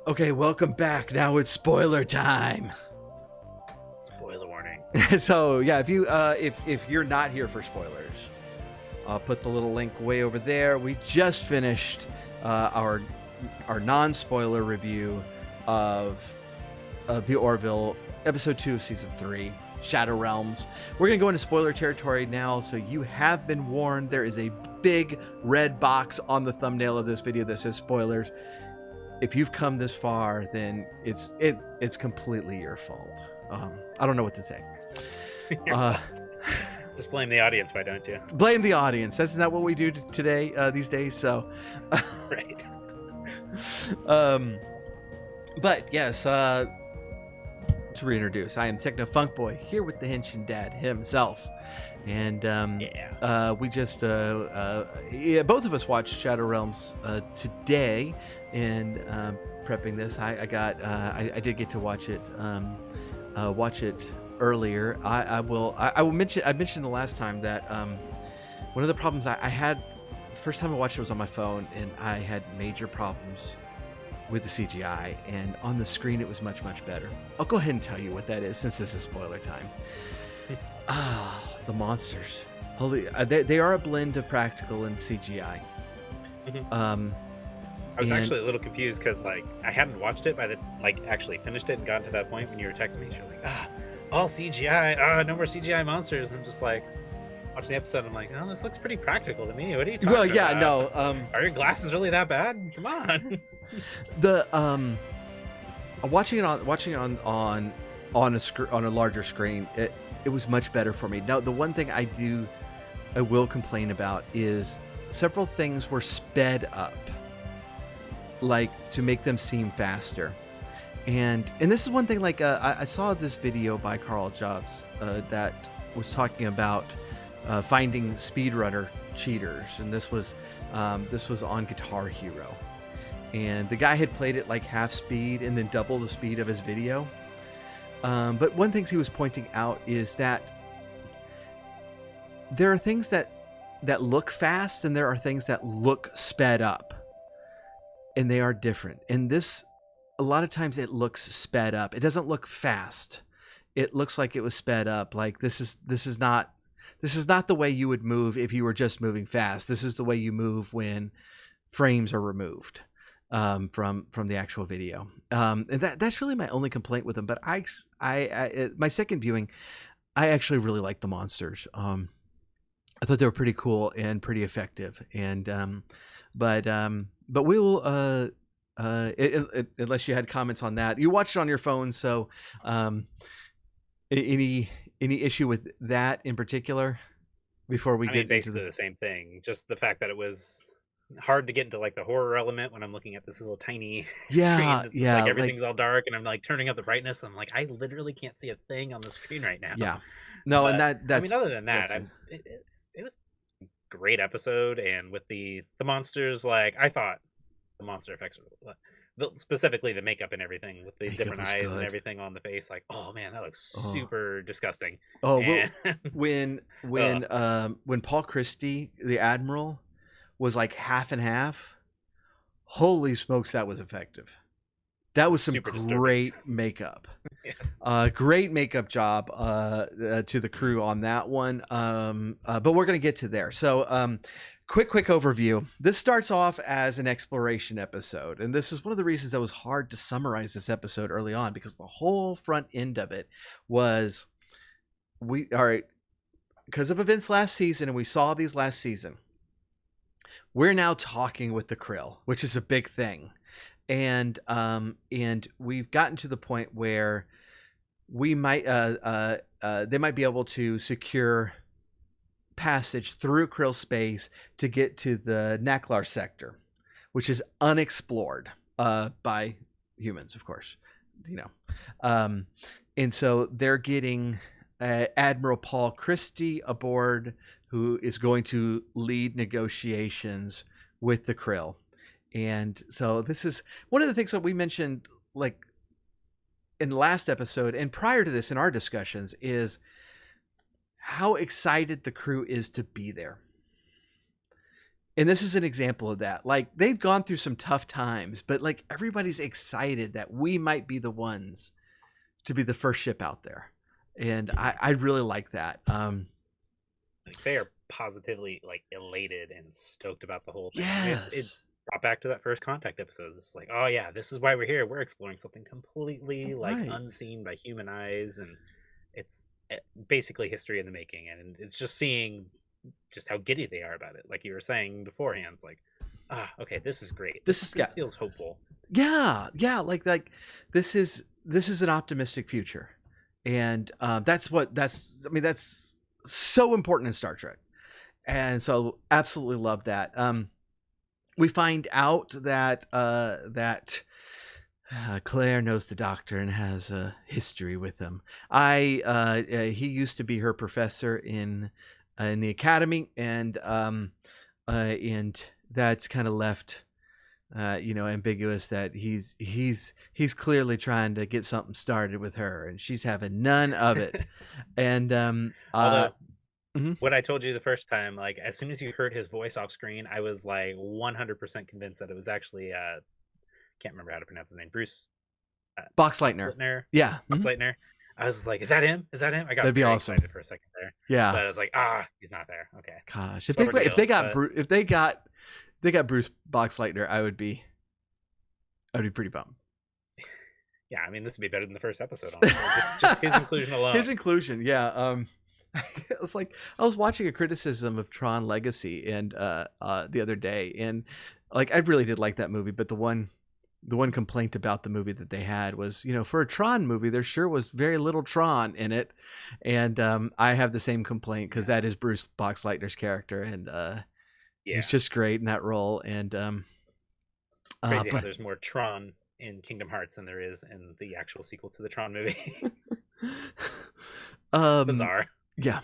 Okay, welcome back. Now it's spoiler time. Spoiler warning. So yeah, if you're not here for spoilers, I'll put the little link way over there. We just finished our non-spoiler review of the Orville episode 2 of season 3, Shadow Realms. We're gonna go into spoiler territory now, so you have been warned. There is a big red box on the thumbnail of this video that says spoilers. If you've come this far, then it's completely your fault. I don't know what to say. Just blame the audience, why don't you? Blame the audience. That's not what we do today, these days. So, Right. But yes, to reintroduce, I am Techno Funk Boy here with the Henshin Dad himself, and we just both of us watched Shadow Realms today, and prepping this, I did get to watch it earlier. I mentioned the last time that one of the problems I had the first time I watched it was on my phone, and I had major problems with the CGI, and on the screen it was much better. I'll go ahead and tell you what that is since this is spoiler time. The monsters. Holy, they are a blend of practical and CGI. I was actually a little confused because I hadn't watched it by the actually finished it and gotten to that point when you were texting me. You're like, all CGI, no more CGI monsters. And I'm just like watching the episode. I'm like, oh, this looks pretty practical to me. What are you talking about? Yeah, no. Are your glasses really that bad? Come on. The watching it on a larger screen, it was much better for me. Now, the one thing I will complain about is several things were sped up, to make them seem faster. And this is one thing. I saw this video by Carl Jobs that was talking about finding speedrunner cheaters, and this was on Guitar Hero. And the guy had played it half speed and then double the speed of his video. But one thing he was pointing out is that there are things that look fast and there are things that look sped up. And they are different. And this, a lot of times it looks sped up. It doesn't look fast. It looks like it was sped up. This is not the way you would move if you were just moving fast. This is the way you move when frames are removed from the actual video, and that's really my only complaint with them. But I my second viewing, I actually really liked the monsters. I thought they were pretty cool and pretty effective, and but we will unless you had comments on that. You watched it on your phone, so any issue with that in particular before we get basically the same thing, just the fact that it was hard to get into the horror element when I'm looking at this little tiny screen. It's everything's all dark, and I'm turning up the brightness. I'm like, I literally can't see a thing on the screen right now. Yeah, no, but, and that's. Other than that, it was a great episode, and with the monsters, I thought the monster effects were specifically the makeup and everything with the different eyes good. And everything on the face. Oh man, that looks super disgusting. And... when Paul Christie, the Admiral, was half and half, holy smokes, that was effective. That was some super great makeup. Yes. Great makeup job to the crew on that one. But we're gonna get to there. So quick overview. This starts off as an exploration episode, and this is one of the reasons that was hard to summarize this episode early on, because the whole front end of it was because of events last season, and we saw these last season. We're now talking with the Krill, which is a big thing, and we've gotten to the point where we might they might be able to secure passage through Krill space to get to the Naklar sector, which is unexplored by humans, of course, and so they're getting Admiral Paul Christie aboard, who is going to lead negotiations with the Krill. And so this is one of the things that we mentioned in the last episode and prior to this in our discussions, is how excited the crew is to be there. And this is an example of that. Like, they've gone through some tough times, but like everybody's excited that we might be the ones to be the first ship out there. And I really like that. Like they are positively like elated and stoked about the whole thing. It Yes. brought back to that first contact episode. It's like, oh yeah, this is why we're here. We're exploring something completely like Right. unseen by human eyes, and it's basically history in the making. And it's just seeing just how giddy they are about it. Like you were saying beforehand, it's like, okay, this is great. This This is this feels hopeful. yeah, yeah, like this is an optimistic future. And that's so important in Star Trek. And so absolutely love that. We find out that Claire knows the Doctor and has a history with him. He used to be her professor in the academy, and that's kind of left ambiguous that he's clearly trying to get something started with her, and she's having none of it. And Although mhm. what I told you the first time, like as soon as you heard his voice off screen, I was like 100% convinced that it was actually can't remember how to pronounce his name, Bruce Boxleitner. Boxleitner. Yeah. Boxleitner. I was like, is that him? Is that him? I got That'd be very awesome. excited for a second there, Yeah. but I was like, he's not there. Okay, Gosh, clever if they deal, got but Bruce Boxleitner, I'd be pretty bummed. yeah, I mean, this would be better than the first episode. Honestly. just his inclusion alone. His inclusion, yeah. It was like I was watching a criticism of Tron Legacy and the other day, and like I really did like that movie, but the one complaint about the movie that they had was, for a Tron movie, there sure was very little Tron in it, and I have the same complaint because that is Bruce Boxleitner's character, and he's just great in that role, and crazy how there's more Tron in Kingdom Hearts than there is in the actual sequel to the Tron movie. Bizarre. Yeah.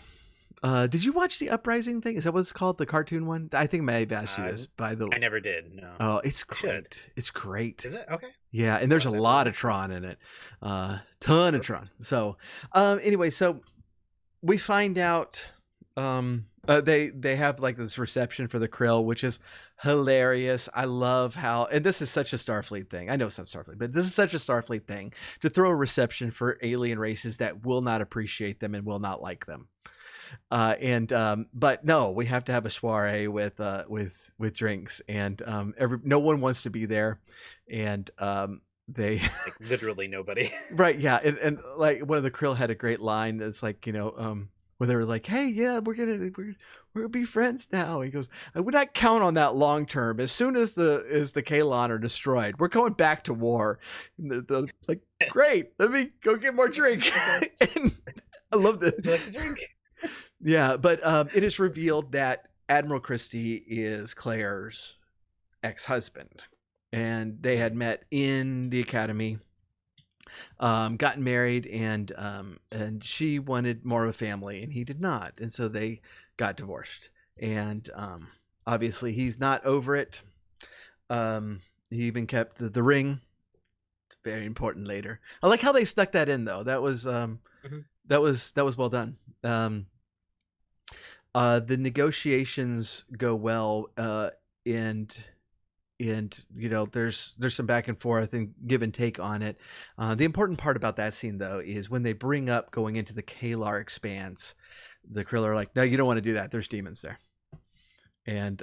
Did you watch the Uprising thing? Is that what it's called? The cartoon one? I think I may have asked you this by the way. I never did. No. Oh, it's great. It's great. Is it? Okay. Yeah, and there's a lot of Tron in it. Ton of Tron. So, anyway, so we find out they have like this reception for the Krill, which is hilarious. I love how, and this is such a Starfleet thing. I know it's not Starfleet, but this is such a Starfleet thing to throw a reception for alien races that will not appreciate them and will not like them. But no, we have to have a soiree with drinks, and no one wants to be there, and they like literally nobody. Right, yeah, and like one of the Krill had a great line that's like, where they were like, "Hey, yeah, we're gonna be friends now." He goes, "I would not count on that long term. As soon as the Kaelon are destroyed, we're going back to war." And they're like, "Great, let me go get more drink." And I love that. Would you like to drink? Yeah, but it is revealed that Admiral Christie is Claire's ex-husband, and they had met in the academy. Gotten married, and she wanted more of a family and he did not, and so they got divorced, and obviously he's not over it. He even kept the ring. It's very important later. I like how they stuck that in though. That was that was well done. The negotiations go well, and there's some back and forth and give and take on it. The important part about that scene though is when they bring up going into the Kalar expanse, the Krill are like, "No, you don't want to do that. There's demons there." And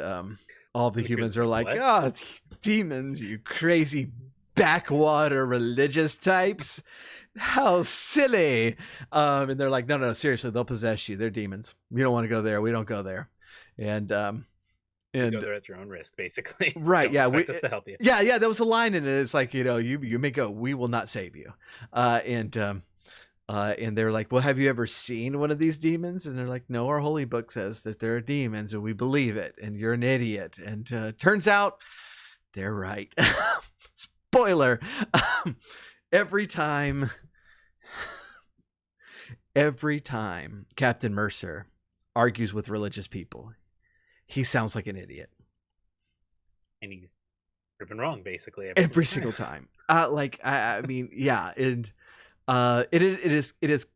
all the humans are like, "Oh, demons, you crazy backwater religious types. How silly." And they're like, no, seriously, they'll possess you. They're demons. You don't want to go there. We don't go there. And you go there at your own risk, basically. Right. Don't expect us to help you. Yeah. There was a line in it. It's like, you may go, we will not save you. And they're like, well, have you ever seen one of these demons? And they're like, no, our holy book says that there are demons and we believe it. And you're an idiot. And turns out they're right. Spoiler. Every time Captain Mercer argues with religious people, he sounds like an idiot. And he's proven wrong, basically. Every single time. I mean, yeah. And it is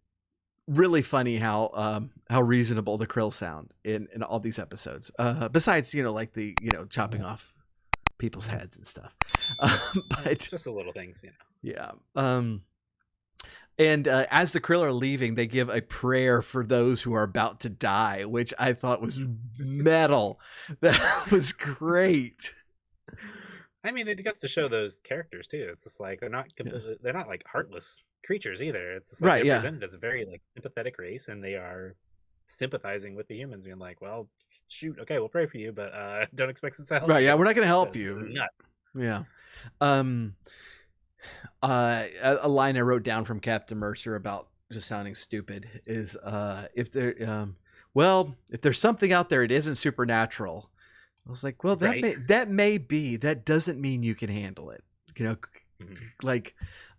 really funny how reasonable the krill sound in all these episodes. Besides, like the chopping off people's heads and stuff. But just the little things, yeah. And as the krill are leaving, they give a prayer for those who are about to die, which I thought was metal. That was great. I mean, it gets to show those characters too. It's just like they're not like heartless creatures either. It's just like Right, they're yeah. presented as a very like sympathetic race, and they are sympathizing with the humans, being like, "Well, shoot, okay, we'll pray for you, but don't expect us to help." Right, you. yeah, we're not going to help This is you. nuts. Yeah. A line I wrote down from Captain Mercer about just sounding stupid is if there's something out there, it isn't supernatural. I was like, well, that may be. That doesn't mean you can handle it. Mm-hmm. Like,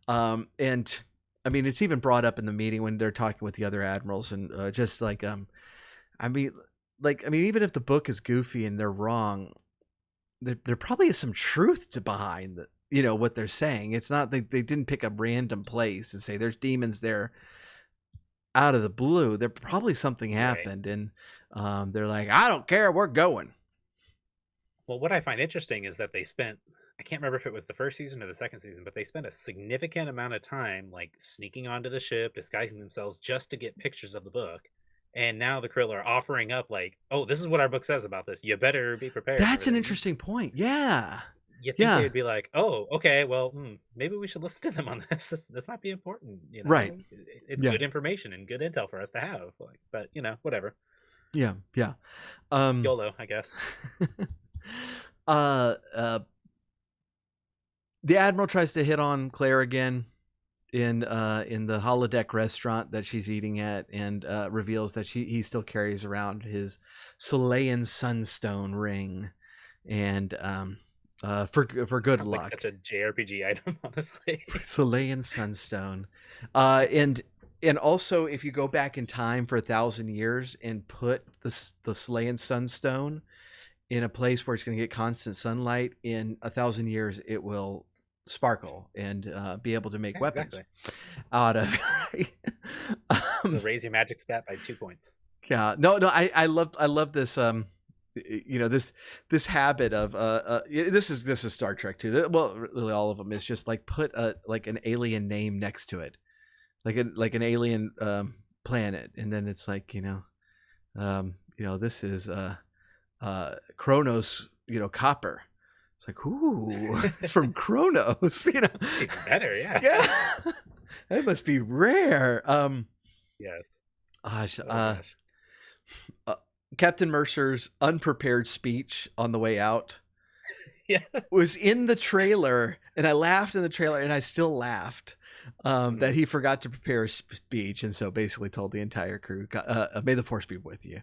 and I mean, it's even brought up in the meeting when they're talking with the other admirals, and just like, I mean, even if the book is goofy and they're wrong, there probably is some truth to behind what they're saying. It's not they didn't pick a random place and say there's demons there out of the blue. There probably something happened, and they're like, I don't care, we're going. Well, what I find interesting is that they spent, I can't remember if it was the first season or the second season, but they spent a significant amount of time like sneaking onto the ship, disguising themselves just to get pictures of the book. And now the krill are offering up like, oh, this is what our book says about this. You better be prepared. That's an interesting point. Yeah. You think they would be like, oh, okay, well, maybe we should listen to them on this. This might be important. Right. It's good information and good intel for us to have. Like, but whatever. Yeah. Yeah. YOLO, I guess. The Admiral tries to hit on Claire again in the holodeck restaurant that she's eating at, and reveals that he still carries around his Solayan Sunstone ring, and for good Sounds luck. Like such a JRPG item, honestly. Solayan Sunstone, and also if you go back in time for 1,000 years and put the Solayan Sunstone in a place where it's going to get constant sunlight, in 1,000 years it will sparkle and be able to make weapons out of it. Raise your magic stat by 2 points. Yeah, no, I love this. This habit of this is Star Trek too. Well, really all of them is just like put like an alien name next to it, like an alien planet, and then it's like this is Kronos, copper. It's like, ooh, it's from Kronos, Even better, yeah. Yeah, that must be rare. Yes. Gosh, Captain Mercer's unprepared speech on the way out was in the trailer, and I laughed in the trailer, and I still laughed that he forgot to prepare a speech, and so basically told the entire crew, may the force be with you.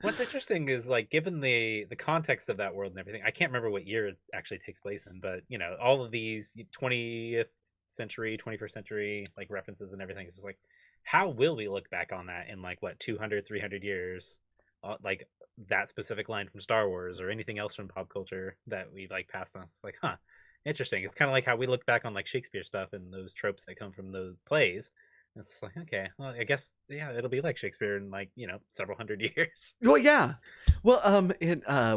What's interesting is, like, given the context of that world and everything, I can't remember what year it actually takes place in, but all of these 20th century, 21st century like references and everything, is just like, how will we look back on that in like 200, 300 years, like that specific line from Star Wars or anything else from pop culture that we like passed on? It's like, interesting. It's kind of like how we look back on like Shakespeare stuff and those tropes that come from those plays. It's like, okay, well, I guess, yeah, it'll be like Shakespeare in like, several hundred years. Well, yeah. Well,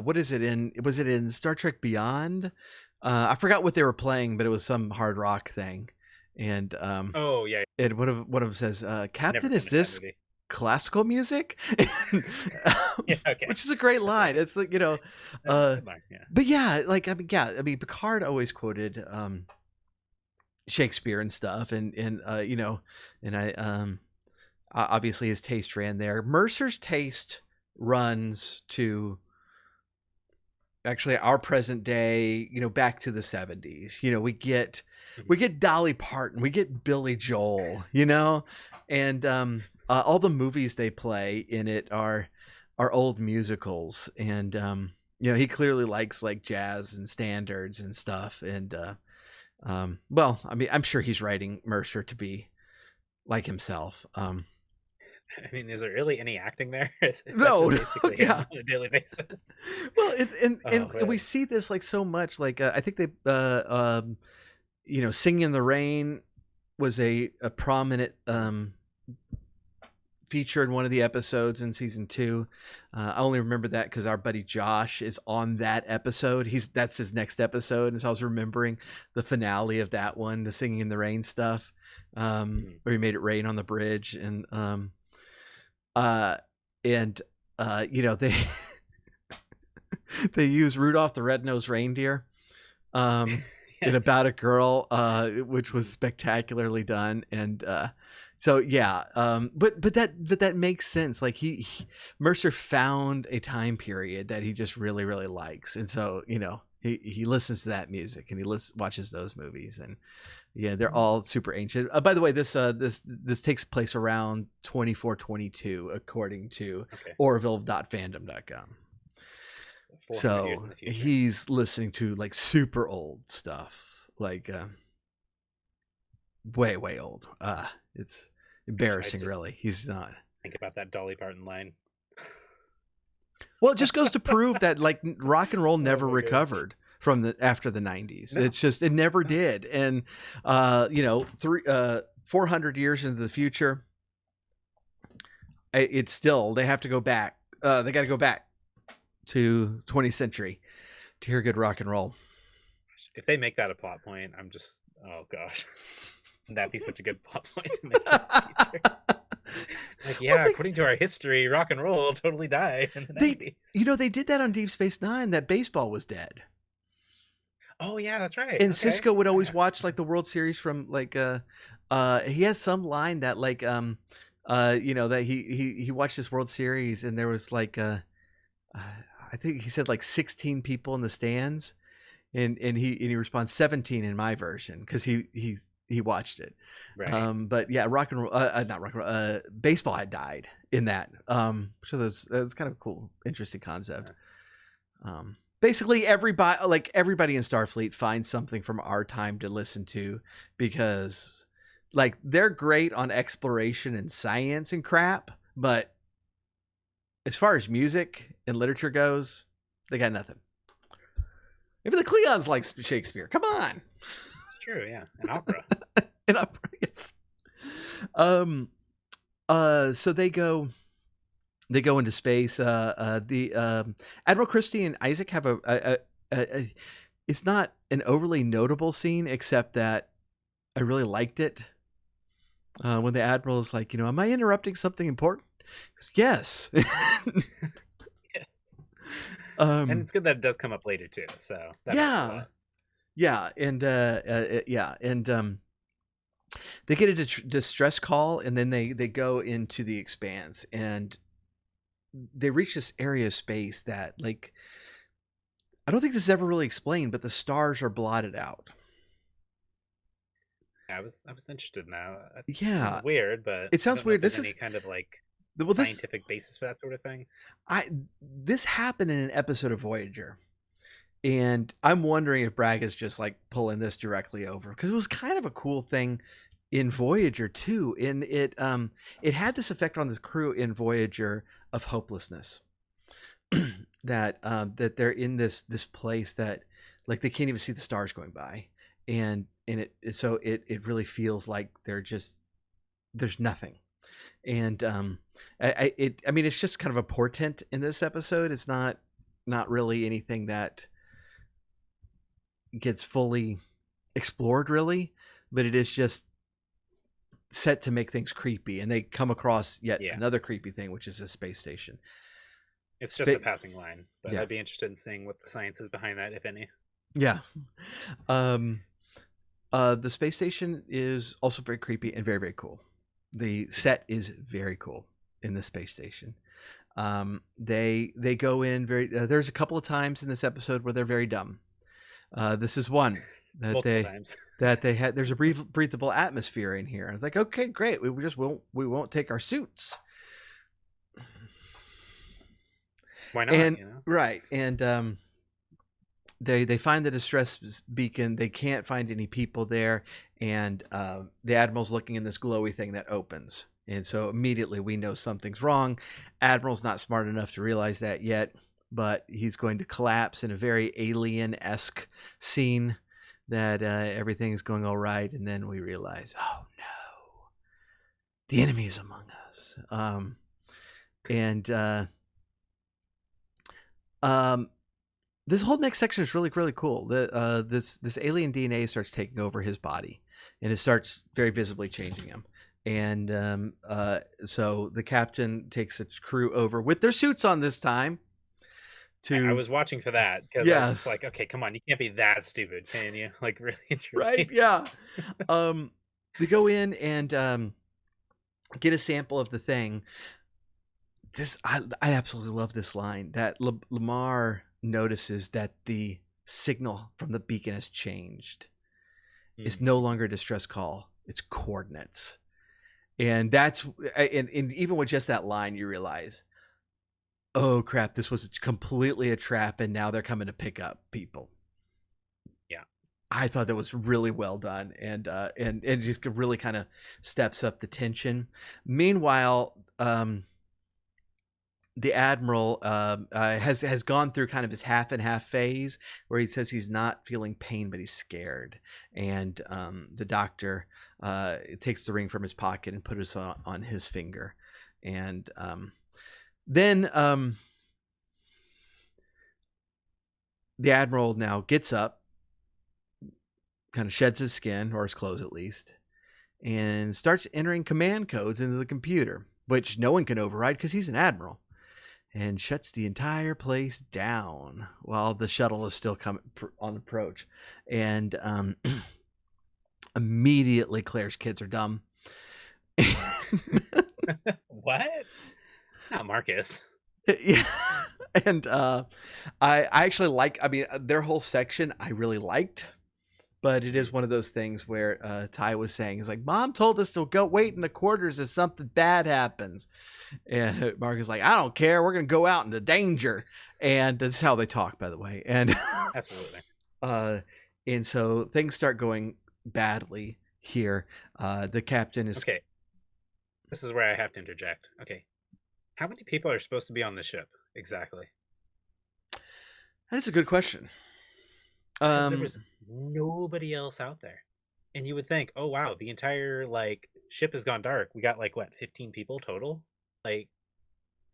was it in Star Trek Beyond? I forgot what they were playing, but it was some hard rock thing. And oh yeah. And one of them says, Captain, is this classical music? Yeah, okay. Which is a great line. It's like, but yeah, like, I mean, Picard always quoted Shakespeare and stuff, and I obviously his taste ran there. Mercer's taste runs to actually our present day, back to the 70s. We get Dolly Parton, we get Billy Joel, and all the movies they play in it are old musicals, and he clearly likes like jazz and standards and stuff, and well, I mean, I'm sure he's writing Mercer to be like himself. I mean, is there really any acting there? No, basically yeah, on a daily basis. Well, and we see this like so much. Like I think they, Singing in the Rain was a prominent feature in one of the episodes in season 2. I only remember that because our buddy Josh is on that episode. That's his next episode, and so I was remembering the finale of that one, the singing in the rain stuff, where he made it rain on the bridge, and you know, they they use Rudolph the Red-Nosed Reindeer in About a Girl, which was spectacularly done, and so yeah, but that makes sense. Like Mercer found a time period that he just really really likes, and so you know he listens to that music and he watches those movies, and yeah, they're all super ancient. By the way, this takes place around 2422 according to Orville.fandom.com. So he's listening to like super old stuff, like way old. It's embarrassing, really. He's not. Think about that Dolly Parton line. Well, it just goes to prove that like rock and roll never recovered from after the 90s. No. It's just, it never did. And you know, 400 years into the future, it's still, they have to go back. They got to go back to 20th century to hear good rock and roll. If they make that a plot point, I'm just, oh gosh. That'd be such a good plot point to make that feature. Like, yeah, well, according to our history, rock and roll totally died in the 90s. You know, they did that on Deep Space Nine, that baseball was dead. Oh yeah, that's right. And Cisco would always watch like the World Series from like he has some line that like you know, that he watched this World Series and there was like I think he said like 16 people in the stands, and he responds 17 in my version because he watched it. Right. But yeah, rock and roll, not rock and roll, baseball had died in that. So that's kind of a cool, interesting concept. Basically everybody in Starfleet finds something from our time to listen to, because like they're great on exploration and science and crap, but as far as music and literature goes, they got nothing. Even the Klingons like Shakespeare. Come on. It's true, yeah. An opera. An opera, yes. So they go into space. The Admiral Christie and Isaac have a it's not an overly notable scene, except that I really liked it. When the Admiral is like, you know, am I interrupting something important? Goes, yes. And it's good that it does come up later too. So yeah, and they get a distress call, and then they go into the Expanse, and they reach this area of space that, like, I don't think this is ever really explained, but the stars are blotted out. I was interested in that. Yeah, weird, but it sounds weird. This is any kind of like scientific basis for that sort of thing. This happened in an episode of Voyager, and I'm wondering if Braga's just like pulling this directly over, because it was kind of a cool thing in Voyager too. And it had this effect on the crew in Voyager of hopelessness, that they're in this place that like they can't even see the stars going by, and it really feels like there's nothing. And I mean, it's just kind of a portent in this episode. It's not really anything that gets fully explored, really, but it is just set to make things creepy. And they come across another creepy thing, which is a space station. It's just a passing line, but I'd be interested in seeing what the science is behind that, if any. Yeah. The space station is also very creepy and very, very cool. The set is very cool in the space station. They go in very. There's a couple of times in this episode where they're very dumb. This is one that they had. There's a breathable atmosphere in here. I was like, okay, great. We won't take our suits. Why not? And you know? Right, and they find the distress beacon. They can't find any people there, and the Admiral's looking in this glowy thing that opens, and so immediately we know something's wrong. Admiral's not smart enough to realize that yet, but he's going to collapse in a very Alien-esque scene that everything's going all right, and then we realize, oh no, the enemy is among us. And um, this whole next section is really really cool. This alien DNA starts taking over his body, and it starts very visibly changing him. And so the captain takes his crew over with their suits on this time. I was watching for that because I was just like, okay, come on, you can't be that stupid, can you? Like, really and truly. Right? Yeah. They go in and get a sample of the thing. I absolutely love this line that Lamar notices that the signal from the beacon has changed. It's no longer a distress call; it's coordinates, and and even with just that line, you realize, oh crap, this was completely a trap, and now they're coming to pick up people. Yeah, I thought that was really well done, and just really kind of steps up the tension. Meanwhile, the admiral has gone through kind of his half and half phase, where he says he's not feeling pain, but he's scared, and the doctor takes the ring from his pocket and puts it on his finger, and then the admiral now gets up, kind of sheds his skin, or his clothes at least, and starts entering command codes into the computer, which no one can override because he's an admiral, and shuts the entire place down while the shuttle is still coming on approach. And immediately Claire's kids are dumb. What? Not Marcus. Yeah. And I actually like, I mean, their whole section I really liked, but it is one of those things where Ty was saying, is like, Mom told us to go wait in the quarters if something bad happens. And Mark is like, I don't care. We're going to go out into danger. And that's how they talk, by the way. And absolutely. And so things start going badly here. The captain is... Okay. This is where I have to interject. Okay. How many people are supposed to be on the ship exactly? That's a good question. There was nobody else out there. And you would think, oh wow, the entire like ship has gone dark. We got like what, 15 people total? Like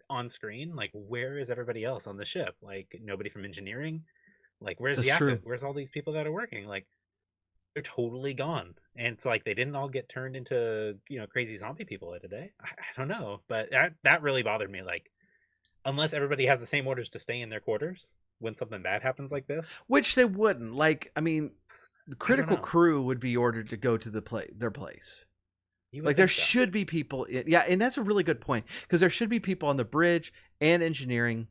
on screen? Like where is everybody else on the ship? Like nobody from engineering? Like where's Yakut? Where's all these people that are working? Like they're totally gone. And it's like they didn't all get turned into, you know, crazy zombie people today. I don't know. But that really bothered me. Like unless everybody has the same orders to stay in their quarters when something bad happens like this. Which they wouldn't. Like, I mean, the critical crew would be ordered to go to their place. Like there should be people yeah, and that's a really good point, because there should be people on the bridge and engineering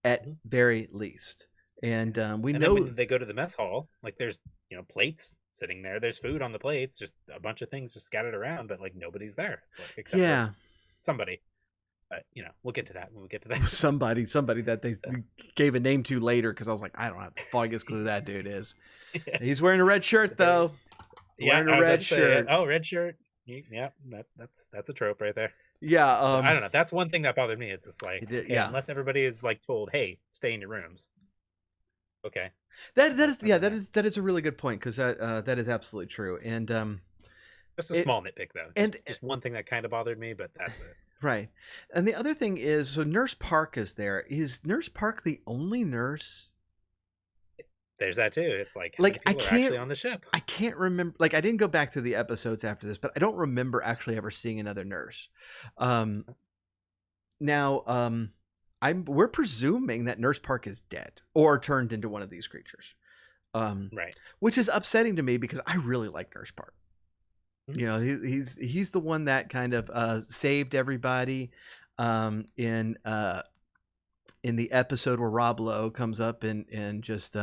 at very least. And we know when they go to the mess hall, like there's, you know, plates sitting there, there's food on the plates, just a bunch of things just scattered around, but like nobody's there. It's like, except for somebody. But you know, we'll get to that when we get to that. somebody that they gave a name to later, because I was like, I don't have the foggiest clue who that dude is. Yes. He's wearing a red shirt though. Yeah, wearing a red shirt. Oh, red shirt. Yeah, that's a trope right there. Yeah, so, I don't know. That's one thing that bothered me. It's just like, okay, unless everybody is like told, "Hey, stay in your rooms." Okay. That is a really good point, because that is absolutely true. And just a small nitpick though. Just one thing that kind of bothered me, but that's it. Right. And the other thing is, so Nurse Park is there. Is Nurse Park the only nurse? There's that too. It's like I can't actually on the ship. I can't remember. Like I didn't go back to the episodes after this, but I don't remember actually ever seeing another nurse. Now, we're presuming that Nurse Park is dead or turned into one of these creatures. Right. Which is upsetting to me, because I really like Nurse Park. You know, he's the one that kind of saved everybody in the episode where Rob Lowe comes up and just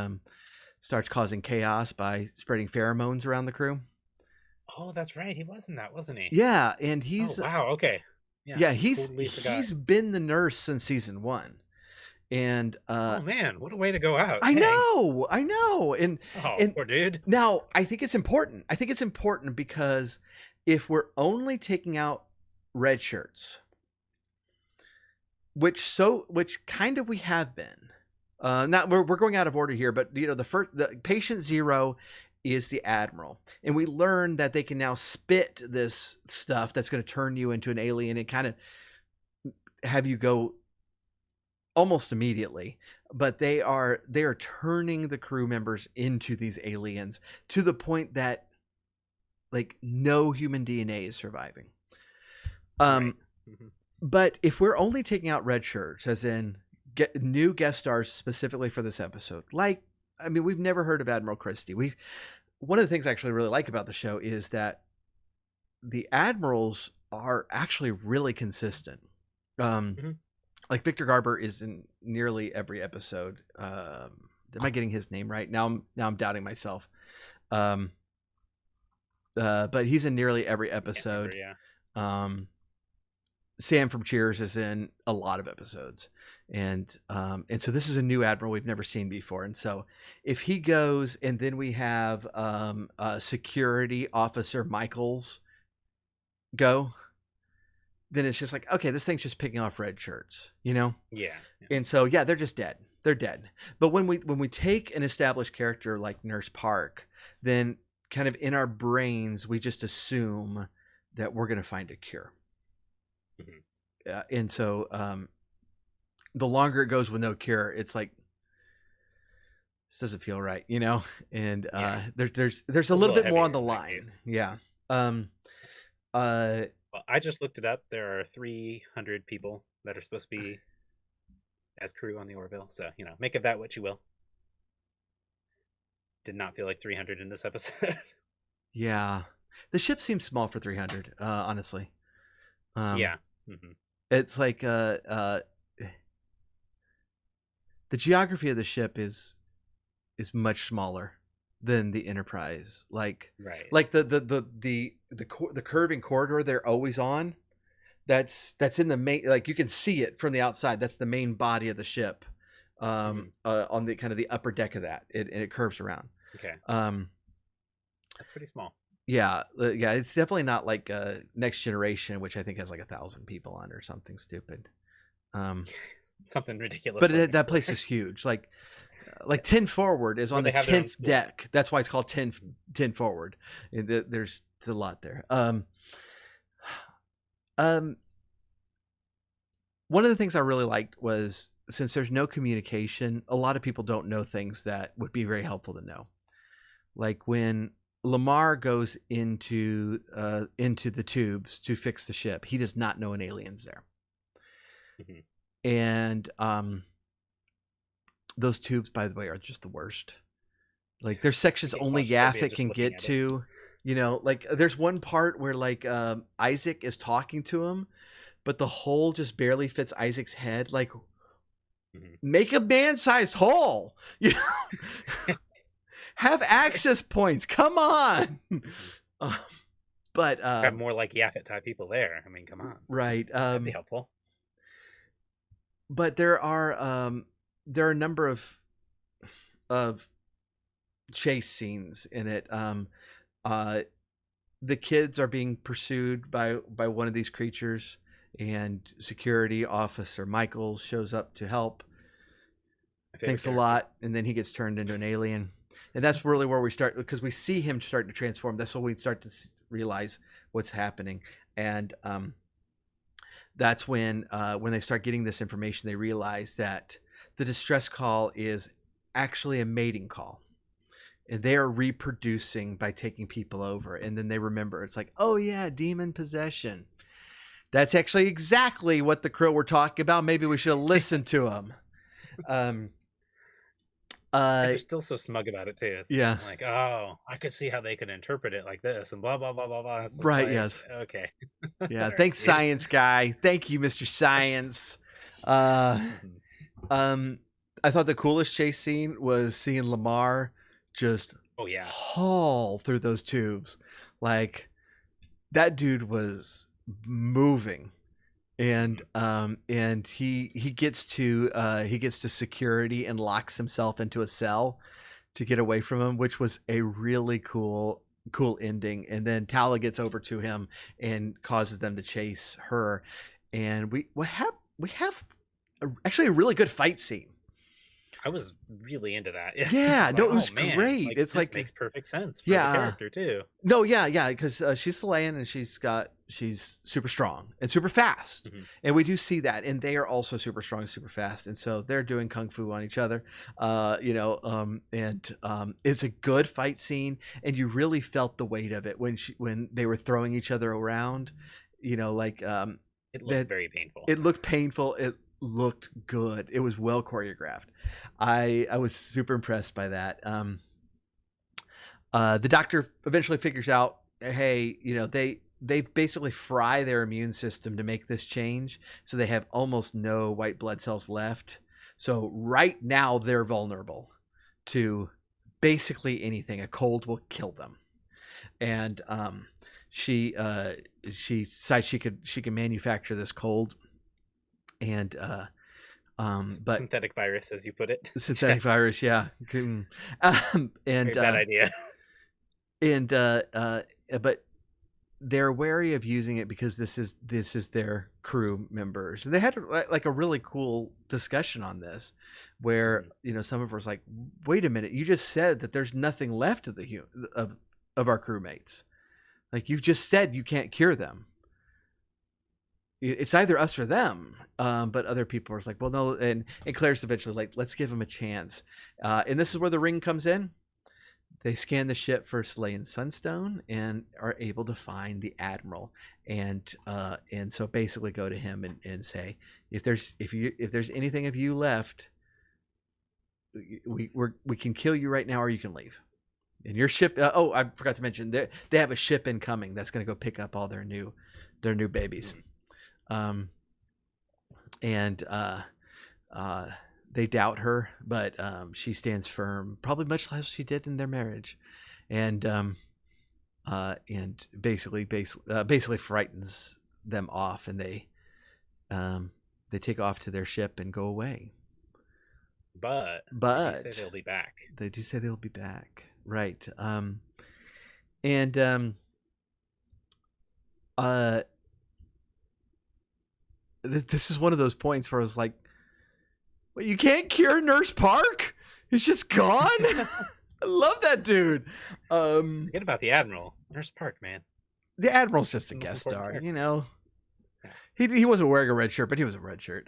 starts causing chaos by spreading pheromones around the crew. Oh, that's right. He was in that, wasn't he? Yeah, and he's wow. Okay. Yeah, he's been the nurse since season 1. And oh man, what a way to go out. I know. And poor dude. Now, I think it's important. Because if we're only taking out red shirts, which kind of we have been, not we're going out of order here, but you know, the patient 0 is the admiral, and we learn that they can now spit this stuff that's going to turn you into an alien and kind of have you go almost immediately. But they are turning the crew members into these aliens to the point that like no human DNA is surviving. Right. But if we're only taking out red shirts, as in get new guest stars specifically for this episode, like, I mean, we've never heard of Admiral Christie. One of the things I actually really like about the show is that the admirals are actually really consistent. Like Victor Garber is in nearly every episode. Am I getting his name right? Now I'm doubting myself. But he's in nearly every episode. Yeah. Sam from Cheers is in a lot of episodes, and so this is a new admiral we've never seen before. And so if he goes, and then we have security officer Michaels go, then it's just like, okay, this thing's just picking off red shirts, you know? Yeah. And so yeah, they're just dead. They're dead. But when we take an established character like Nurse Park, then kind of in our brains we just assume that we're going to find a cure. And so the longer it goes with no cure, it's like, this doesn't feel right, you know? And there's a little bit more on the line. Yeah. Well, I just looked it up. There are 300 people that are supposed to be as crew on the Orville. So, make of that what you will. Did not feel like 300 in this episode. Yeah. The ship seems small for 300, honestly. Yeah. It's like the geography of the ship is much smaller than the Enterprise. Like, right. Like the curving corridor they're always on. That's in the main. Like you can see it from the outside. That's the main body of the ship. On the kind of the upper deck of that, and it curves around. Okay. That's pretty small. Yeah, it's definitely not like Next Generation, which I think has like 1,000 people on or something stupid. Something ridiculous. But that place is huge. Like 10 Forward is on the 10th deck. That's why it's called 10 Forward. There's a lot there. One of the things I really liked was, since there's no communication, a lot of people don't know things that would be very helpful to know. Like when Lamar goes into the tubes to fix the ship, he does not know an alien's there. And those tubes, by the way, are just the worst. Like there's sections only Yaphet can get to. Like there's one part where like Isaac is talking to him, but the hole just barely fits Isaac's head. Like, make a man-sized hole. Have access points. Come on. But have more like Yaphet type people there. I mean, come on. Right. That'd be helpful. But there are a number of chase scenes in it. The kids are being pursued by one of these creatures, and security officer Michaels shows up to help. Thanks a lot, and then he gets turned into an alien. And that's really where we start, because we see him start to transform. That's when we start to realize what's happening. And that's when they start getting this information, they realize that the distress call is actually a mating call. And they are reproducing by taking people over. And then they remember, it's like, oh yeah, demon possession. That's actually exactly what the crew were talking about. Maybe we should have listened to them. They're still so smug about it too. It's like, oh, I could see how they could interpret it like this, and blah blah blah blah blah. Right? Like, yes. Okay. Yeah. Thanks, science guy. Thank you, Mr. Science. I thought the coolest chase scene was seeing Lamar just haul through those tubes. Like that dude was moving. And he gets to security and locks himself into a cell to get away from him, which was a really cool ending. And then Tala gets over to him and causes them to chase her. And we have actually a really good fight scene. I was really into that. Yeah, It's no, like, it oh was man, great. like It's this like, makes perfect sense for the yeah, character too. no, yeah, because she's slaying and she's super strong and super fast, Hmm. and we do see that, and they are also super strong and super fast, and so they're doing kung fu on each other, and it's a good fight scene, and you really felt the weight of it when they were throwing each other around, like It looked that. very painful. It looked painful. It looked good. It was well choreographed. I was super impressed by that. The doctor eventually figures out, hey, they basically fry their immune system to make this change, so they have almost no white blood cells left. So right now they're vulnerable to basically anything. A cold will kill them, and she she decides she can manufacture this cold, and but Synthetic virus, as you put it. synthetic virus, yeah. Very bad idea. And but they're wary of using it because this is their crew members. And they had like a really cool discussion on this, where some of us like, wait a minute, you just said that there's nothing left of of our crewmates. Like, you've just said you can't cure them. It's either us or them. But other people are like, well, no. And Claire's eventually like, let's give them a chance. And this is where the ring comes in. They scan the ship for Slay Sunstone and are able to find the admiral, and so basically go to him and say, if there's anything of you left, we can kill you right now, or you can leave. And your ship. I forgot to mention they have a ship incoming that's going to go pick up all their new babies, and they doubt her, but she stands firm, probably much as she did in their marriage, and basically frightens them off, and they take off to their ship and go away. But they say they'll be back. They do say they'll be back, right? And this is one of those points where I was like, well, you can't cure Nurse Park? He's just gone? I love that dude. Forget about the Admiral. Nurse Park, man. The Admiral's just a guest star, Yeah. He wasn't wearing a red shirt, but he was a red shirt.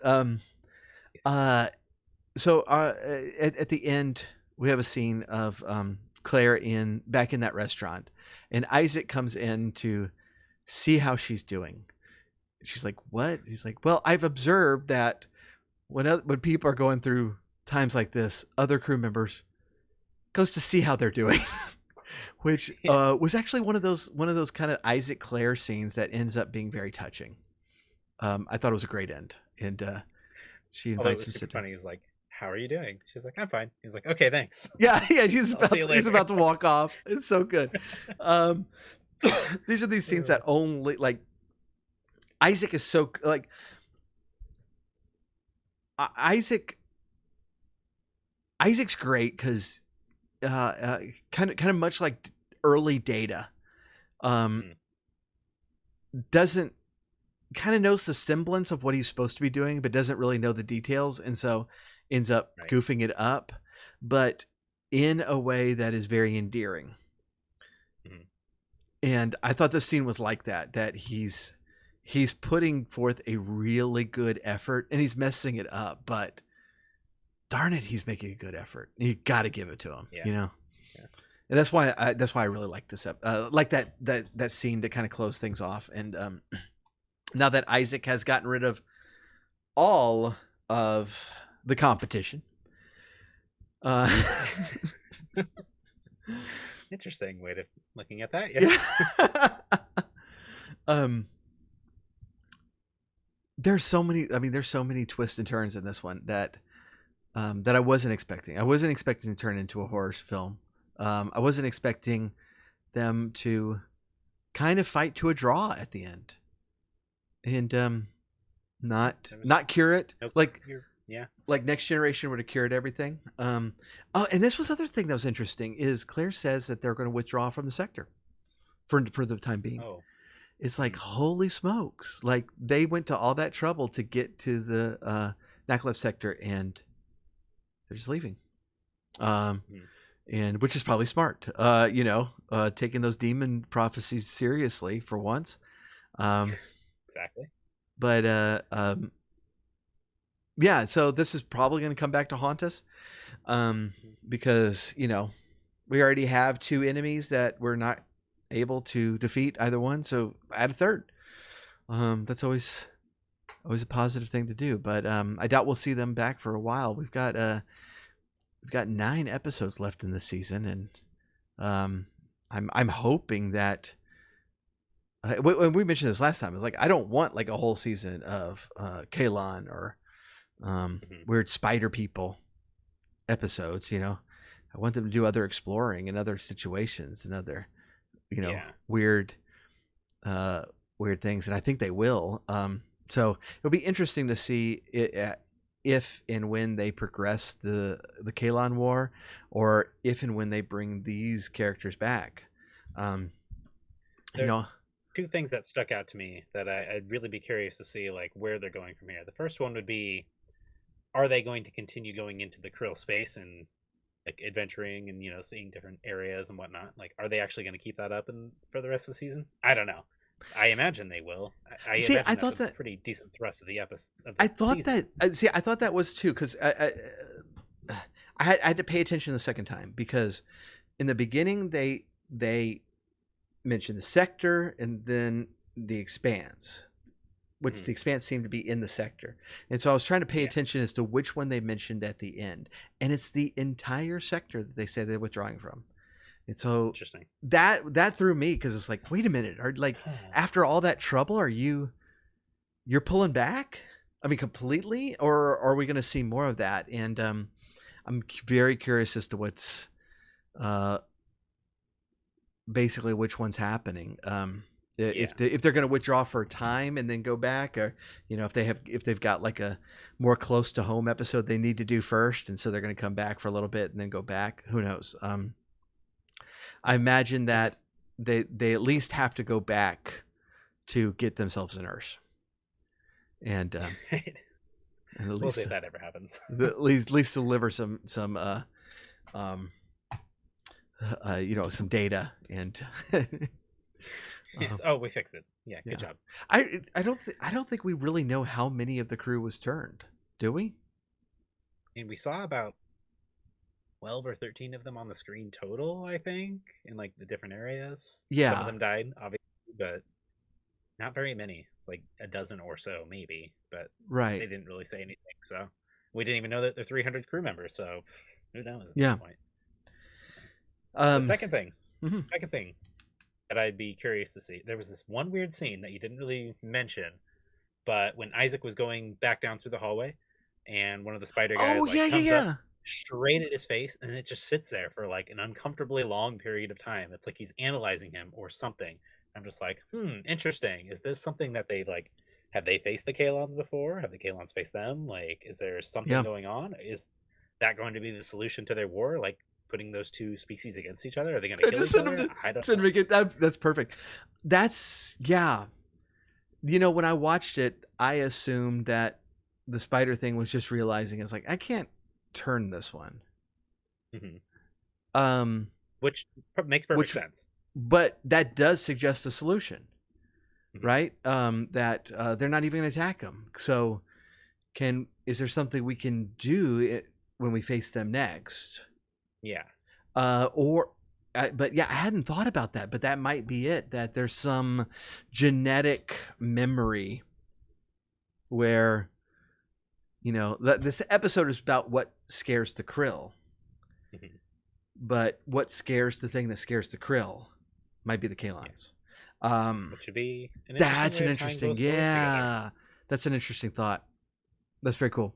So at the end, we have a scene of Claire back in that restaurant, and Isaac comes in to see how she's doing. She's like, what? He's like, well, I've observed that when people are going through times like this, other crew members goes to see how they're doing, which was actually one of those kind of Isaac Claire scenes that ends up being very touching. I thought it was a great end, and she invites him to sit down. Funny. He's like, how are you doing? She's like, I'm fine. He's like, okay, thanks. Yeah, he's about to walk off. It's so good. These are these scenes that only like Isaac is so like Isaac's great because kind of much like early Data, doesn't kind of knows the semblance of what he's supposed to be doing, but doesn't really know the details, and so ends up goofing it up, but in a way that is very endearing. And I thought this scene was like that he's putting forth a really good effort, and he's messing it up, but darn it, he's making a good effort. You got to give it to him, And that's why I really like this like that scene to kind of close things off. And now that Isaac has gotten rid of all of the competition, interesting way of looking at that. Yeah. There's so many twists and turns in this one that I wasn't expecting. I wasn't expecting to turn into a horror film. I wasn't expecting them to kind of fight to a draw at the end, and not cure it. Nope. Like Next Generation would have cured everything. And this was other thing that was interesting is Claire says that they're going to withdraw from the sector for the time being. It's like, holy smokes. Like, they went to all that trouble to get to the Naklev sector, and They're just leaving. Um, Mhm. and which is probably smart. Taking those demon prophecies seriously for once. Um, Exactly. but yeah, so this is probably going to come back to haunt us, Mhm. because we already have two enemies that we're not able to defeat either one. So add a third. That's always a positive thing to do. But I doubt we'll see them back for a while. We've got 9 episodes left in the season, and I'm hoping that. When we mentioned this last time, it's like I don't want like a whole season of Kalon or Mhm. weird spider people episodes. I want them to do other exploring and other situations and other Yeah. weird weird things, and I think they will. So it'll be interesting to see if and when they progress the Kalon War, or if and when they bring these characters back. Um, you There are know, two things that stuck out to me that I'd really be curious to see like where they're going from here. The first one would be, are they going to continue going into the Krill space and like adventuring and seeing different areas and whatnot? Like, are they actually going to keep that up for the rest of the season? I don't know. I imagine they will. I see, imagine I that's thought a that pretty decent thrust of the episode of I the thought season. that I thought that was too, because I had to pay attention the second time, because in the beginning they mentioned the sector and then the expanse, which Mhm. the expanse seemed to be in the sector. And so I was trying to pay Yeah, attention as to which one they mentioned at the end. And it's the entire sector that they say they're withdrawing from. And so interesting. that threw me, because it's like, wait a minute, are like after all that trouble, you're pulling back? I mean, completely, or are we going to see more of that? And I'm very curious as to what's uh, basically which one's happening. Yeah, If they're going to withdraw for a time and then go back, or if they've got like a more close to home episode they need to do first, and so they're going to come back for a little bit and then go back. Who knows? I imagine and that this they at least have to go back to get themselves a nurse, and and we'll see if that ever happens. at least deliver some um some data and Yes. um, Oh, we fixed it. Yeah, good yeah. job. I don't think we really know how many of the crew was turned, do we? And we saw about 12 or 13 of them on the screen total, I think, in like the different areas. Some of Yeah, them died, obviously, but not very many. It's like a dozen or so, maybe, but right. they didn't really say anything. So we didn't even know that they're 300 crew members. So who knows at this Yeah. point? The Um. Mhm. second thing that I'd be curious to see, there was this one weird scene that you didn't really mention, but when Isaac was going back down through the hallway, and one of the spider Oh guys yeah, like yeah, comes up yeah. straight at his face, and it just sits there for like an uncomfortably long period of time. It's like he's analyzing him or something. I'm just like, interesting. Is this something that they like? Have they faced the Kalons before? Have the Kalons faced them? Like, is there something Yeah. going on? Is that going to be the solution to their war? Like putting those two species against each other? Are they going to kill Just each other? I don't send know. him to get that. That's perfect. That's yeah. When I watched it, I assumed that the spider thing was just realizing it's like I can't turn this one. Hmm. Um, Which makes perfect which sense. but that does suggest a solution, Hmm. right? That they're not even going to attack them. So, is there something we can do when we face them next? Yeah. Or, but yeah, I hadn't thought about that. But that might be it. That there's some genetic memory where that this episode is about what scares the krill, Hmm. but what scares the thing that scares the krill might be the Yeah. kalons. Um, Which would be an interesting that's way an of tying interesting, both stories together. yeah, that's an interesting thought. That's very cool.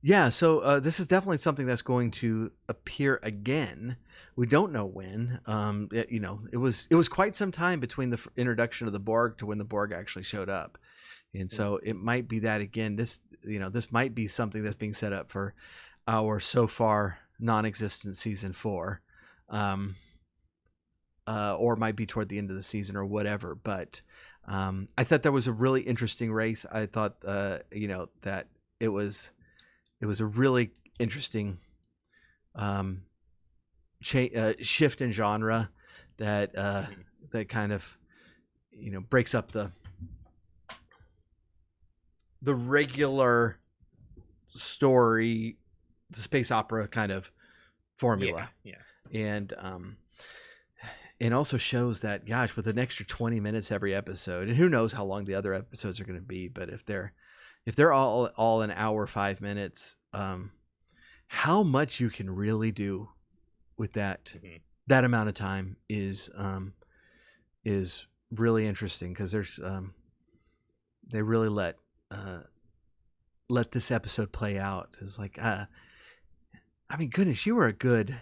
Yeah, so this is definitely something that's going to appear again. We don't know when. It was quite some time between the introduction of the Borg to when the Borg actually showed up, and Hmm. so it might be that again. This might be something that's being set up for our so far non-existent season 4, um, or might be toward the end of the season or whatever. But I thought that was a really interesting race. I thought that it was it was a really interesting shift in genre that that kind of breaks up the regular story, the space opera kind of formula. And also shows that, gosh, with an extra 20 minutes every episode, and who knows how long the other episodes are going to be, but if they're all an hour 5 minutes, how much you can really do with that amount of time is really interesting, because there's they really let this episode play out. It's like, I mean, goodness, you were a good,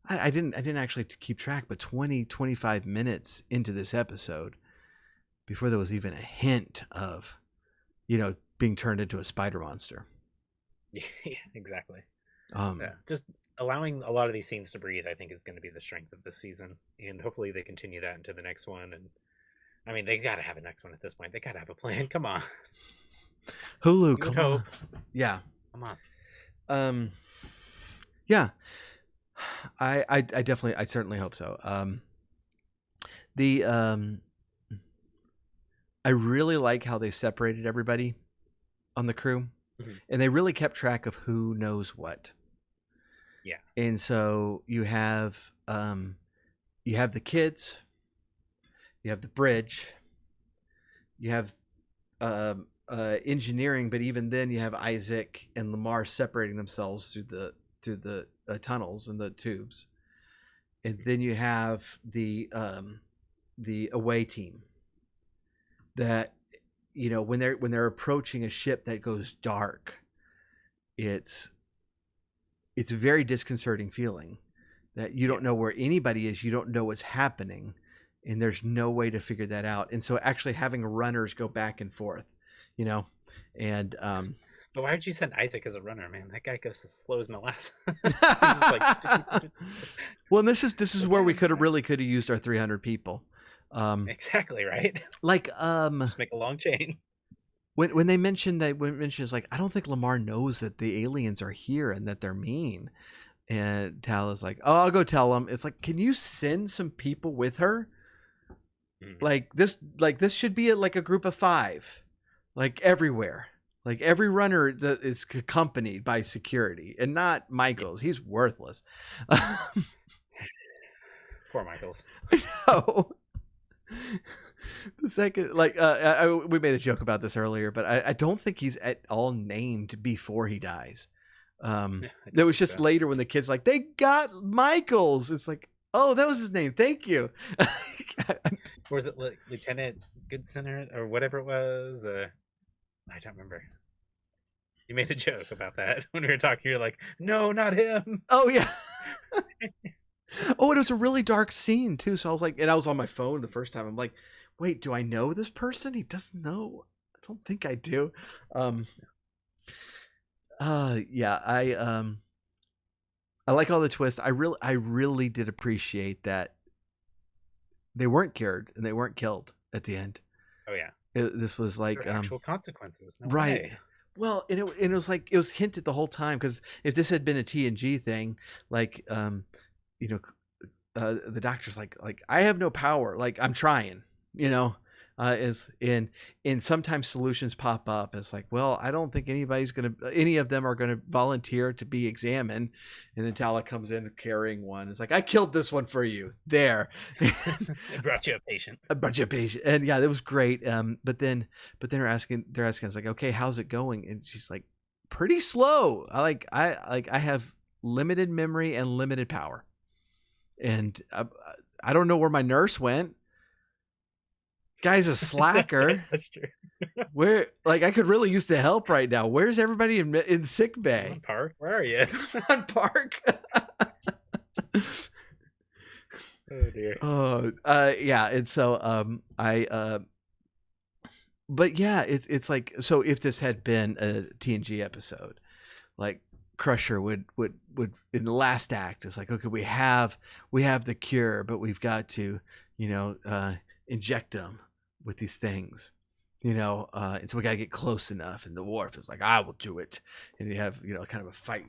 I didn't actually keep track, but 25 minutes into this episode before there was even a hint of being turned into a spider monster. Yeah, exactly. Just allowing a lot of these scenes to breathe, I think, is going to be the strength of this season, and hopefully they continue that into the next one. And I mean, they got to have a next one at this point. They got to have a plan. Come on, Hulu, come on. Yeah, come on. Yeah, I definitely, I certainly hope so. I really like how they separated everybody on the crew, and they really kept track of who knows what. Yeah. And so you have the kids, you have the bridge, you have engineering, but even then you have Isaac and Lamar separating themselves through the tunnels and the tubes, and then you have the away team that when they're approaching a ship that goes dark, it's a very disconcerting feeling that you don't know where anybody is, you don't know what's happening, and there's no way to figure that out. And so actually having runners go back and forth, and but why did you send Isaac as a runner, man? That guy goes as slow as molasses. Well, and this is where we could have used our 300 people. Exactly right. Like just make a long chain. When they mentioned it's like, I don't think Lamar knows that the aliens are here and that they're mean. And Tal is like, oh, I'll go tell them. It's like, can you send some people with her? Like this should be like a group of 5, like everywhere. Like every runner that is accompanied by security, and not Michaels. He's worthless. Poor Michaels. No. The second, we made a joke about this earlier, but I don't think he's at all named before he dies. It was just later when the kid's like, they got Michaels. It's like, oh, that was his name. Thank you. Or was it Lieutenant Goodcenter or whatever it was? I don't remember. You made a joke about that when we were talking. You're like, no, not him. Oh, yeah. Oh, and it was a really dark scene, too. So I was like, and I was on my phone the first time. I'm like, wait, do I know this person? He doesn't know. I don't think I do. Yeah, I like all the twists. I really did appreciate that they weren't cured and they weren't killed at the end. Oh yeah. This was like actual consequences. No right. way. Well, and it was like, it was hinted the whole time, because if this had been a TNG thing, like the doctor's like I have no power, like I'm trying, is and sometimes solutions pop up. It's like, well, I don't think any of them are gonna volunteer to be examined, and then Tala comes in carrying one. It's like, I killed this one for you. There. It brought you a patient. And yeah, that was great. But then they're asking, it's like, okay, how's it going? And she's like, pretty slow. I have limited memory and limited power, and I don't know where my nurse went. Guy's a slacker. That's true. Where, I could really use the help right now. Where's everybody in sick bay? Park, where are you? On Park. Oh dear. Yeah. And so but yeah, it's like, so if this had been a TNG episode, like Crusher would in the last act, it's like, okay, we have the cure, but we've got to inject them with these things, And so we got to get close enough. And the Worf is like, I will do it. And you have, kind of a fight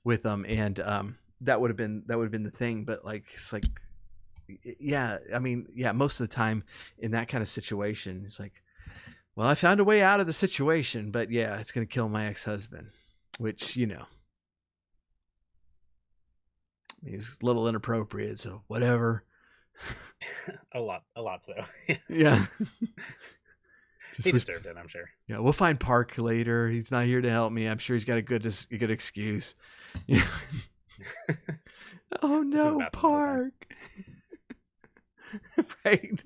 with them. And that would have been the thing. But like, it's like, yeah, I mean, yeah, most of the time in that kind of situation, it's like, well, I found a way out of the situation, but yeah, it's going to kill my ex-husband, which, he's a little inappropriate. So whatever. a lot so. Yeah. He deserved it, I'm sure. Yeah, we'll find Park later. He's not here to help me. I'm sure he's got a good excuse. Yeah. Oh no, Park. Right.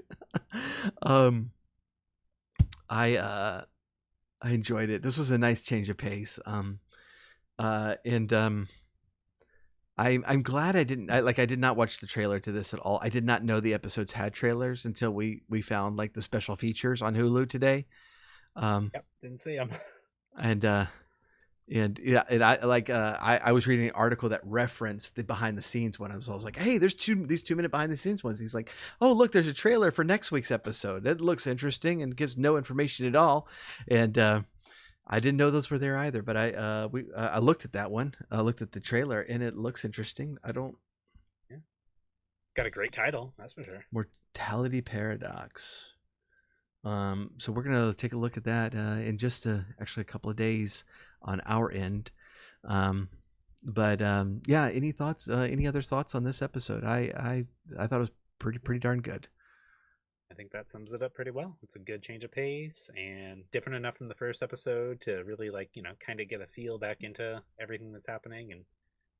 I enjoyed it. This was a nice change of pace. I'm glad I did not watch the trailer to this at all. I did not know the episodes had trailers until we found like the special features on Hulu today. Yep, didn't see them. I was reading an article that referenced the behind the scenes one. I was like, hey, there's these 2-minute behind the scenes ones. He's like, oh look, there's a trailer for next week's episode. It looks interesting and gives no information at all. And I didn't know those were there either, but I looked at that one. I looked at the trailer, and it looks interesting. Got a great title, that's for sure. Mortality Paradox. So we're gonna take a look at that in just actually a couple of days on our end. Yeah. Any thoughts? Any other thoughts on this episode? I thought it was pretty darn good. I think that sums it up pretty well. It's a good change of pace and different enough from the first episode to really kind of get a feel back into everything that's happening, and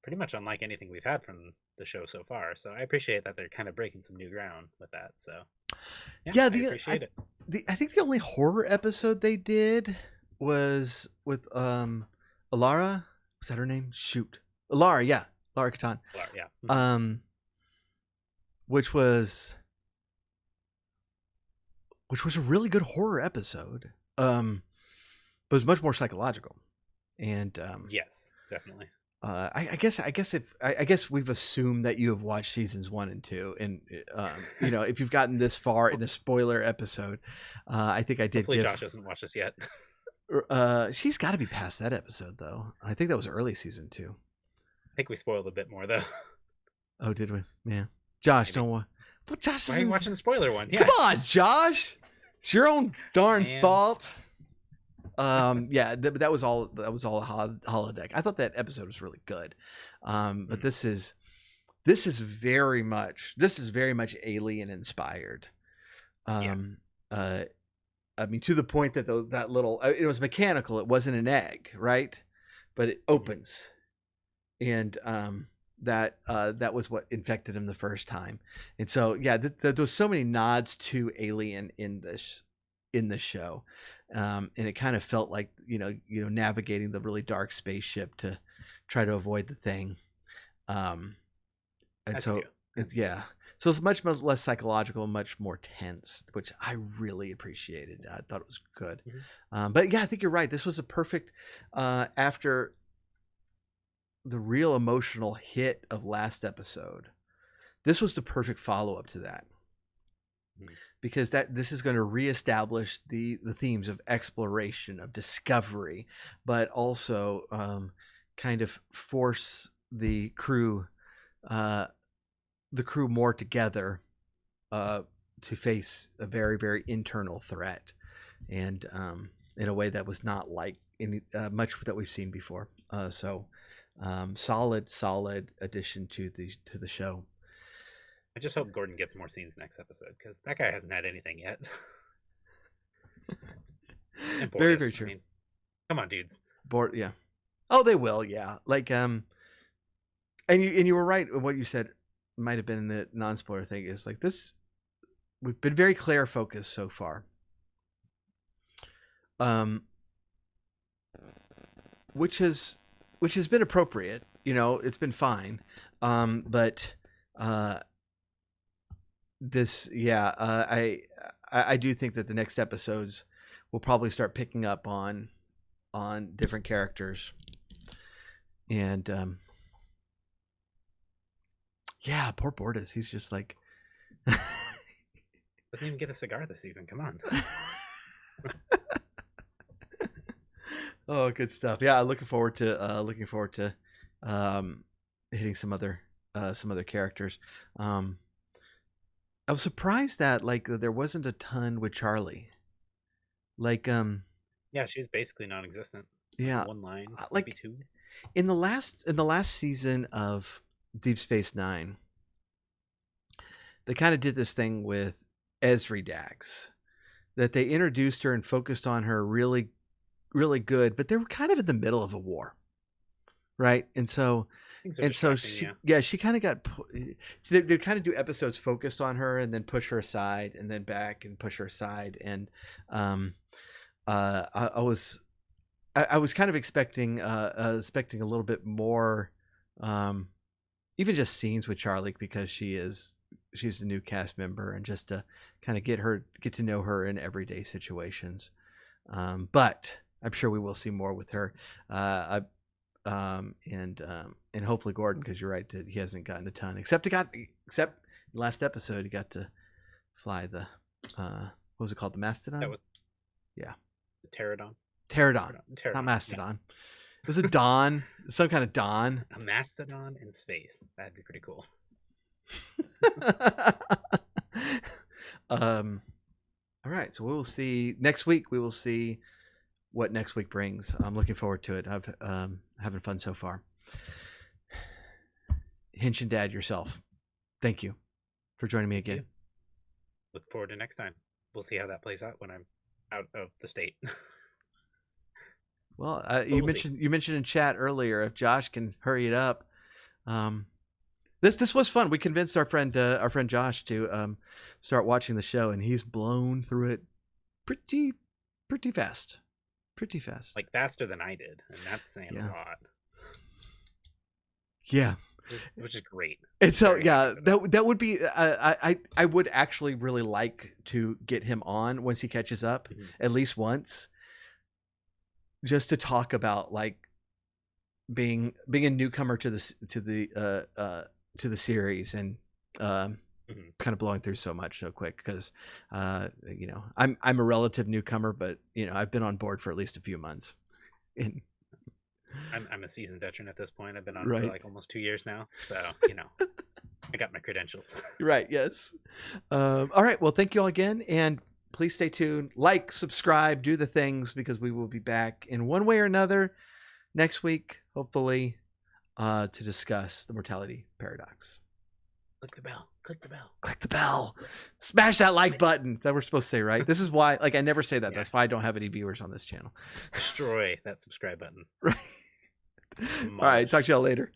pretty much unlike anything we've had from the show so far. So I appreciate that they're kind of breaking some new ground with that. So yeah, I appreciate it. I think the only horror episode they did was with Alara. Was that her name? Shoot, Alara. Yeah, Lara Katan. Alara, yeah. Mm-hmm. Which was a really good horror episode. But it was much more psychological. And yes, definitely. I guess we've assumed that you have watched seasons 1 and 2, and if you've gotten this far in a spoiler episode, I think I did. Hopefully Josh hasn't watched this yet. She's got to be past that episode though. I think that was early season 2. I think we spoiled a bit more though. Oh, did we? Yeah. Josh, Maybe. don't want. But Josh, why are you watching the spoiler one? Yeah. Come on, Josh. It's your own darn fault. Yeah, that was all a holodeck. I thought that episode was really good. But this is very much alien inspired. I mean, to the point that that little, it was mechanical. It wasn't an egg, right? But it opens, and that was what infected him the first time. And so yeah, there was so many nods to Alien in this show. And it kind of felt like navigating the really dark spaceship to try to avoid the thing. And so it's so it's much less psychological, much more tense, which I really appreciated. I thought it was good. Mm-hmm. But yeah, I think you're right. This was a perfect after the real emotional hit of last episode. This was the perfect follow-up to that. Mm-hmm. Because this is going to reestablish the themes of exploration, of discovery, but also kind of force the crew more together to face a very, very internal threat, and in a way that was not like any much that we've seen before. Solid addition to the show. I just hope Gordon gets more scenes next episode, because that guy hasn't had anything yet. Very, very true. I mean, come on, dudes. Yeah. Oh, they will. Yeah. Like and you were right. What you said might have been the non-spoiler thing is like this. We've been very Claire focused so far. Which has been appropriate. It's been fine. But this, yeah, I do think that the next episodes will probably start picking up on different characters, and yeah, poor Bortus. He's just like Doesn't even get a cigar this season. Come on. Oh, good stuff. Yeah, looking forward to hitting some other characters. I was surprised that there wasn't a ton with Charlie. Yeah, she's basically non-existent. Yeah, One line, like maybe two. in the last season of Deep Space Nine, they kind of did this thing with Esri Dax, that they introduced her and focused on her really, really good, but they were kind of in the middle of a war, right? And so she kind of got. They kind of do episodes focused on her and then push her aside and then back and push her aside, and I was kind of expecting a little bit more, even just scenes with Charlie, because she's a new cast member, and just to kind of get to know her in everyday situations. But I'm sure we will see more with her, and hopefully Gordon, because you're right that he hasn't gotten a ton, except last episode he got to fly the what was it called, the Mastodon? The Pterodon. Pterodon, not Mastodon. Yeah. It was a Dawn, some kind of Dawn. A Mastodon in space. That'd be pretty cool. All right, so we will see next week. We will see what next week brings. I'm looking forward to it. I've having fun so far. Henshin Dad yourself, thank you for joining me again. Look forward to next time. We'll see how that plays out when I'm out of the state. Well, you mentioned in chat earlier, if Josh can hurry it up. This was fun. We convinced our friend Josh to start watching the show, and he's blown through it pretty fast. Pretty fast. Like faster than I did, and that's saying a lot. Yeah. Which is great. And so that would be I would actually really like to get him on once he catches up, at least once, just to talk about like being a newcomer to the series, and kind of blowing through so much so quick, because I'm a relative newcomer, but I've been on board for at least a few months. I'm a seasoned veteran at this point. I've been on for like almost 2 years now, so I got my credentials. Right. Yes. All right. Well, thank you all again, and please stay tuned. Like, subscribe, do the things, because we will be back in one way or another next week, hopefully, to discuss the mortality paradox. Click the bell. Click the bell. Click the bell. Smash that like button. That we're supposed to say, right? This is why, I never say that. Yeah. That's why I don't have any viewers on this channel. Destroy that subscribe button. Right. All right. Talk to y'all later.